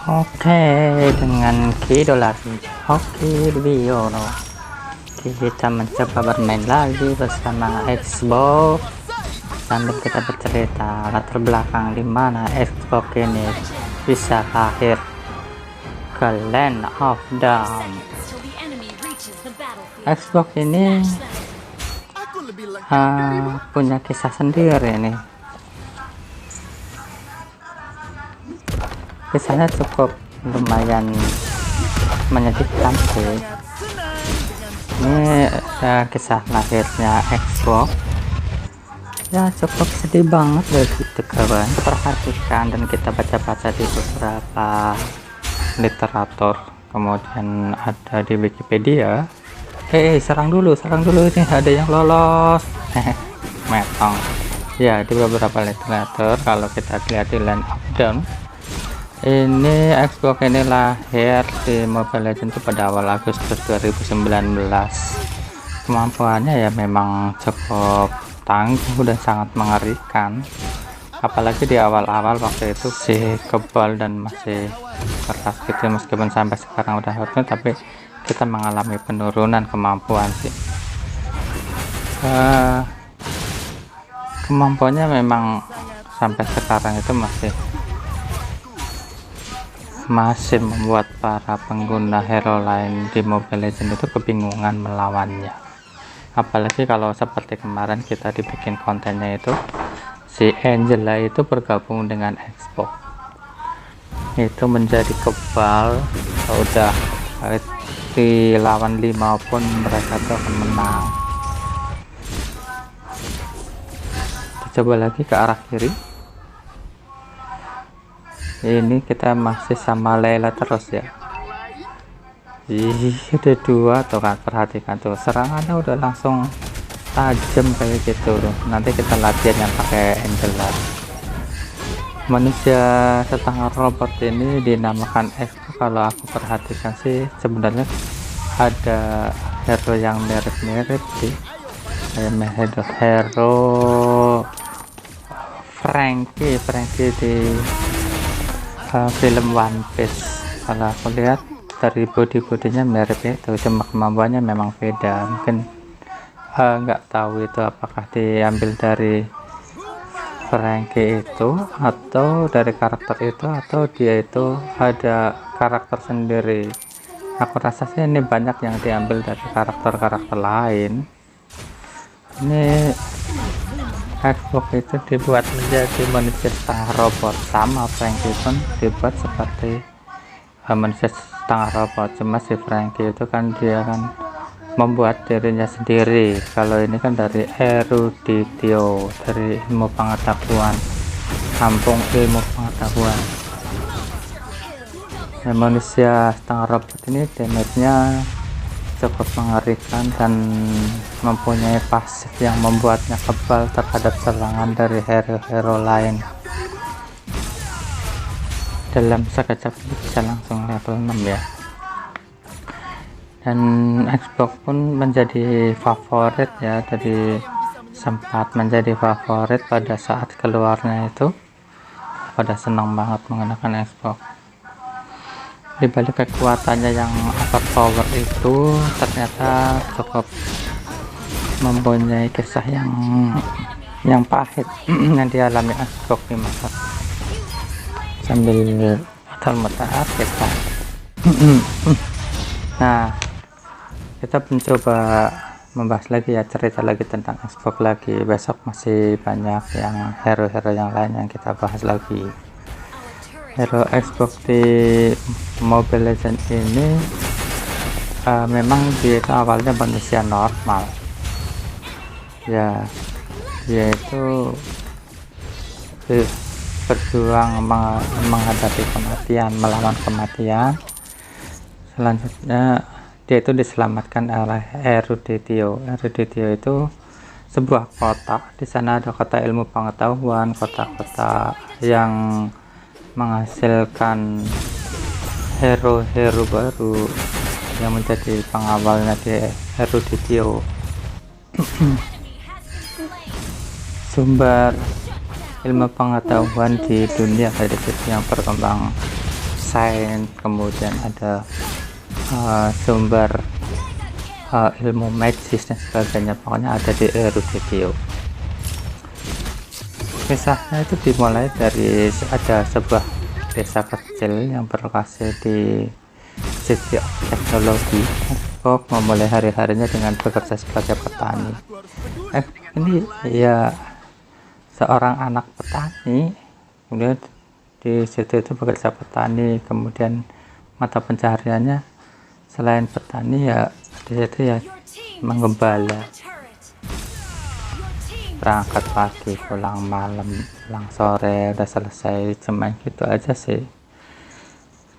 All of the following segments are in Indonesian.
Oke, dengan kidolar Hoki Biono kita mencoba bermain lagi bersama Xbox sambil kita bercerita latar belakang di mana Xbox ini bisa lahir ke Land of Dawn. Xbox ini punya kisah sendiri nih. Kisahnya cukup lumayan menyedihkan sih. Ini kisah lahirnya Xbox ya, cukup sedih banget begitu kawan. Perhatikan dan kita baca-baca di beberapa literatur, kemudian ada di Wikipedia. Serang dulu ini ada yang lolos. Metong ya, di beberapa literatur kalau kita lihat di Land of Dawn ini, Xbox ini lahir di Mobile Legends itu pada awal Agustus 2019. Kemampuannya ya memang cukup tangguh dan sangat mengerikan, apalagi di awal-awal waktu itu sih kebal dan masih keras gitu. Meskipun sampai sekarang udah hardcore, tapi kita mengalami penurunan kemampuan sih. Kemampuannya memang sampai sekarang itu masih membuat para pengguna hero lain di Mobile Legends itu kebingungan melawannya. Apalagi kalau seperti kemarin kita dibikin kontennya itu si Angela itu bergabung dengan Xbox, itu menjadi kebal. Udah di lawan 5 pun mereka tuh akan menang. Kita coba lagi ke arah kiri. Ini kita masih sama Layla terus ya. Ada dua tuh kan, perhatikan tuh serangannya udah langsung tajam kayak gitu loh. Nanti kita latihan yang pakai Angela. Manusia setengah robot ini dinamakan Xbox. Kalau aku perhatikan sih sebenarnya ada hero yang mirip-mirip sih, kayak hero Frankie di film One Piece. Kalau aku lihat dari bodinya mirip itu, cuma kemampuannya memang beda. Mungkin nggak tahu itu apakah diambil dari Frankie itu atau dari karakter itu, atau dia itu ada karakter sendiri. Aku rasa sih ini banyak yang diambil dari karakter lain. Ini Xbox itu dibuat menjadi manusia setengah robot, sama Frankie pun dibuat seperti manusia setengah robot. Cuma si Frankie itu kan dia kan membuat dirinya sendiri. Kalau ini kan dari eruditio, dari ilmu pengetahuan, kampung ilmu pengetahuan. Manusia setengah robot ini damage-nya cukup mengerikan dan mempunyai pasif yang membuatnya kebal terhadap serangan dari hero-hero lain. Dalam sekejap bisa langsung level 6 ya. Dan Xbox pun menjadi favorit ya, jadi sempat menjadi favorit pada saat keluarnya itu. Pada senang banget menggunakan Xbox. Di balik kekuatannya yang overpower itu ternyata cukup mempunyai kisah yang pahit yang dialami Xbox di masa. Sambil muter-muter kita nah, kita mencoba membahas lagi ya, cerita lagi tentang Xbox lagi. Besok masih banyak yang hero-hero yang lain yang kita bahas lagi. Hero Xbox di Mobile Legends ini memang dia itu awalnya manusia normal ya, dia itu berjuang menghadapi kematian, melawan kematian. Selanjutnya dia itu diselamatkan oleh eruditio. Eruditio itu sebuah kota. Di sana ada kota ilmu pengetahuan, kota-kota yang menghasilkan hero-hero baru yang menjadi pengawalnya di eruditio. Sumber ilmu pengetahuan di dunia dari situ yang berkembang, sains, kemudian ada sumber ilmu medis dan sebagainya, pokoknya ada di eruditio. Kisahnya itu dimulai dari ada sebuah desa kecil yang berlokasi di sisi teknologi. Kok memulai hari-harinya dengan bekerja sebagai petani. Ini ya seorang anak petani, kemudian di situ itu bekerja petani, kemudian mata pencahariannya selain petani ya di situ ya menggembala, berangkat pagi pulang malam, pulang sore, udah selesai, cuma gitu aja sih.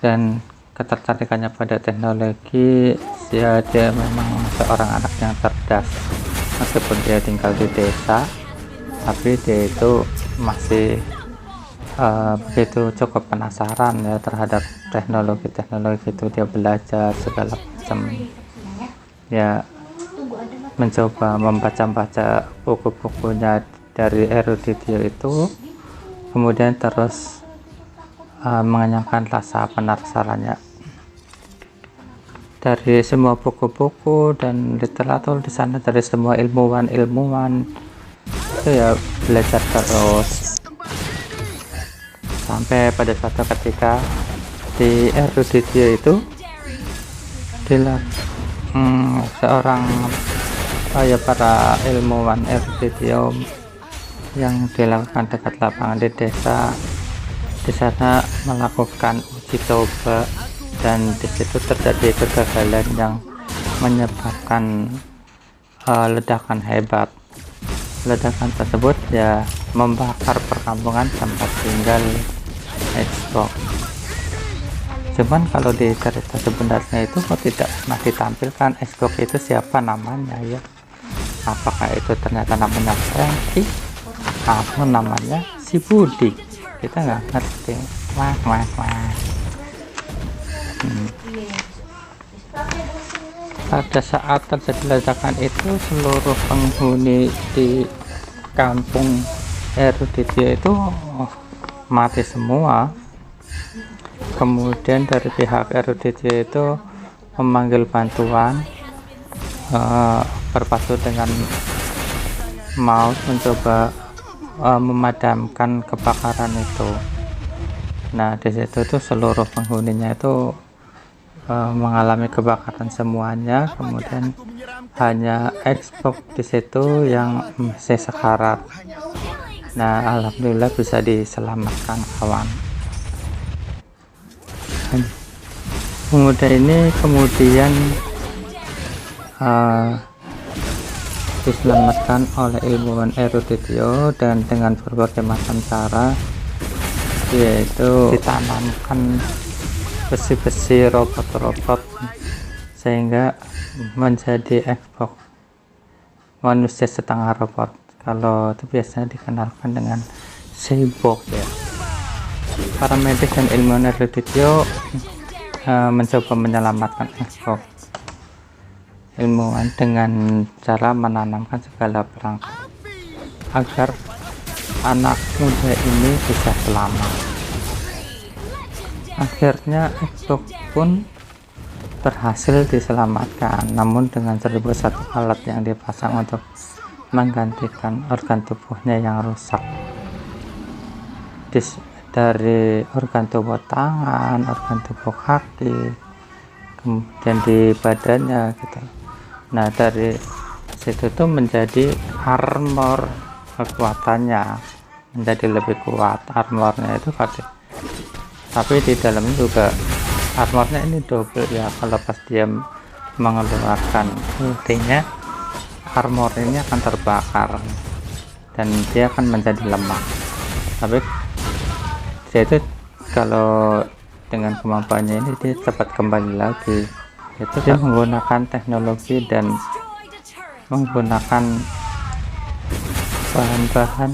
Dan ketertarikannya pada teknologi ya, dia memang seorang anak yang cerdas, meskipun dia tinggal di desa tapi dia itu masih begitu cukup penasaran ya terhadap teknologi itu. Dia belajar segala macam ya, mencoba membaca buku-bukunya dari eruditio itu, kemudian terus mengenyangkan rasa penasarannya dari semua buku-buku dan literatur di sana, dari semua ilmuwan itu ya, belajar terus sampai pada suatu ketika di eruditio itu seorang para ilmuwan eruditio yang dilakukan dekat lapangan di desa, di sana melakukan uji coba, dan di situ terjadi kegagalan yang menyebabkan ledakan hebat. Ledakan tersebut ya membakar perkampungan tempat tinggal Xbox. Cuman kalau di cerita sebenarnya itu kok tidak pernah ditampilkan Xbox itu siapa namanya ya. Apakah itu ternyata namanya Frankie atau namanya si Budi, kita nggak ngerti. Wah. Pada saat terjadi ledakan itu, seluruh penghuni di kampung eruditio itu mati semua. Kemudian dari pihak eruditio itu memanggil bantuan, berpadu dengan maut mencoba memadamkan kebakaran itu. Nah, di situ tuh seluruh penghuninya itu mengalami kebakaran semuanya, kemudian hanya Xbox di situ yang masih sekarat. Nah, alhamdulillah bisa diselamatkan kawan. Pemuda ini kemudian diselamatkan oleh ilmuwan eruditio dan dengan berbagai macam cara, yaitu ditanamkan besi-besi robot-robot sehingga menjadi Xbox manusia setengah robot. Kalau itu biasanya dikenalkan dengan cyborg ya. Para medis dan ilmuwan eruditio mencoba menyelamatkan Xbox ilmuwan dengan cara menanamkan segala perangkat agar anak muda ini bisa selamat. Akhirnya Xbox pun berhasil diselamatkan, namun dengan 1001 alat yang dipasang untuk menggantikan organ tubuhnya yang rusak, dari organ tubuh tangan, organ tubuh kaki, kemudian di badannya gitu. Nah, dari situ tuh menjadi armor, kekuatannya menjadi lebih kuat. Armornya itu tapi di dalamnya juga armornya ini double ya. Kalau pas dia mengeluarkan ultinya, armor ini akan terbakar dan dia akan menjadi lemah. Tapi dia itu kalau dengan kemampuannya ini dia cepat kembali lagi. Itu dia menggunakan teknologi dan menggunakan bahan-bahan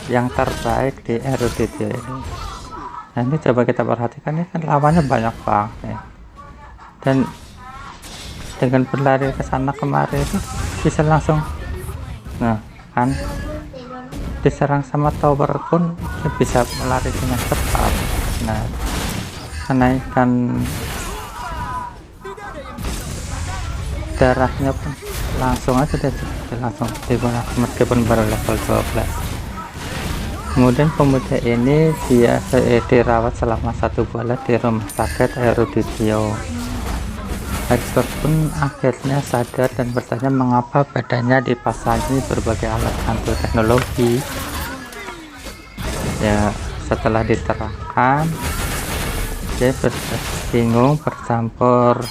yang terbaik di eruditio ini. Nah, ini coba kita perhatikan, ini kan lawannya banyak banget ya. Dan dengan berlari ke sana kemari itu bisa langsung, nah kan diserang sama tower pun dia bisa melari dengan cepat. Nah, kenaikan darahnya pun langsung aja dia langsung digunakan meskipun baru level 12. Kemudian pemuda ini dia dirawat selama 1 bulan di rumah sakit Eruditio. Hector pun akhirnya sadar dan bertanya mengapa badannya dipasangi berbagai alat canggih teknologi. Ya, setelah diterangkan, dia bingung bercampur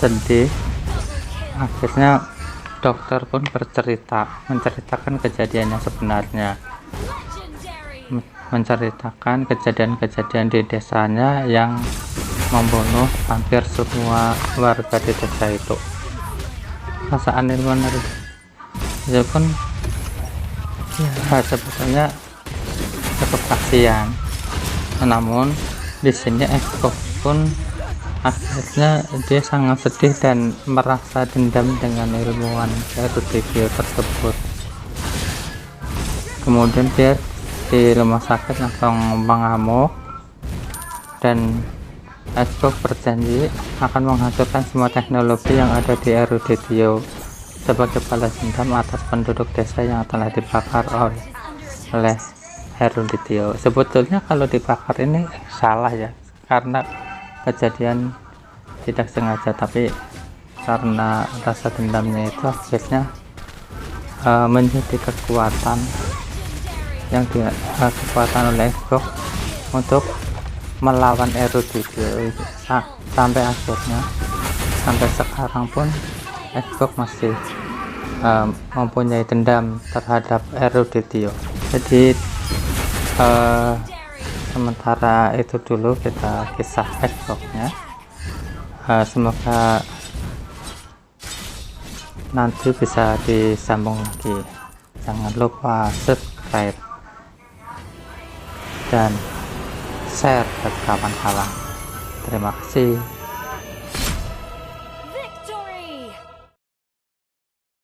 sedih. Akhirnya dokter pun menceritakan kejadian yang sebenarnya, menceritakan kejadian-kejadian di desanya yang membunuh hampir semua warga di desa itu. Perasaan ilmuwan itu pun ya sebetulnya cukup kasihan, namun di sini Xbox pun akhirnya dia sangat sedih dan merasa dendam dengan ilmuwan Eruditio tersebut. Kemudian dia di rumah sakit langsung mengamuk dan Xbox berjanji akan menghancurkan semua teknologi yang ada di Eruditio sebagai balas dendam atas penduduk desa yang telah dibakar oleh Eruditio. Sebetulnya kalau dibakar ini salah ya, karena kejadian tidak sengaja, tapi karena rasa dendamnya itu akhirnya menjadi kekuatan yang kekuatan oleh Xbox untuk melawan Eruditio sampai akhirnya sampai sekarang pun Xbox masih mempunyai dendam terhadap Eruditio. Jadi sementara itu dulu kita kisah Xbox-nya. Semoga nanti bisa disambung lagi. Jangan lupa subscribe dan share ke kawan-kawan. Terima kasih.